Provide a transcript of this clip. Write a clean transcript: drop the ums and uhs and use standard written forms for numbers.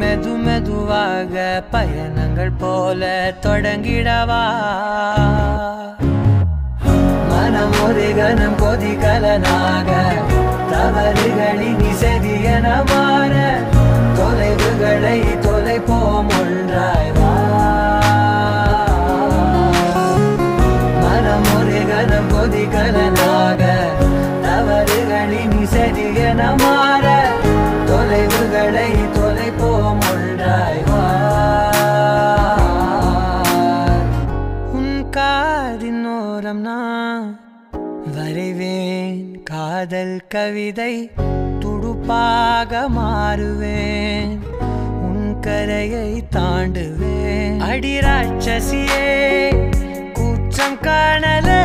மெது மெதுவாக பயணங்கள் போல தொடங்கிடவா மனம் ஒரு கணம் கொதிகலனாக தவறுகளின் இசையென மாற தொலைவுகளை தொலைப்போம் ஒன்றாய் வா மனம் ஒரு கணம் கொதிகலனாக தவறுகளின் இசையென மாற தொலைவுகளை தொலைப்போம் ஒன்றாய் வா உன் காதின் ஓரம் நான் வரைவேன் காதல் கவிதை துடுப்பாக மாறுவேன் உன் கரையை தாண்டுவேன் அடி ராட்சசியே கூச்சம் காணலே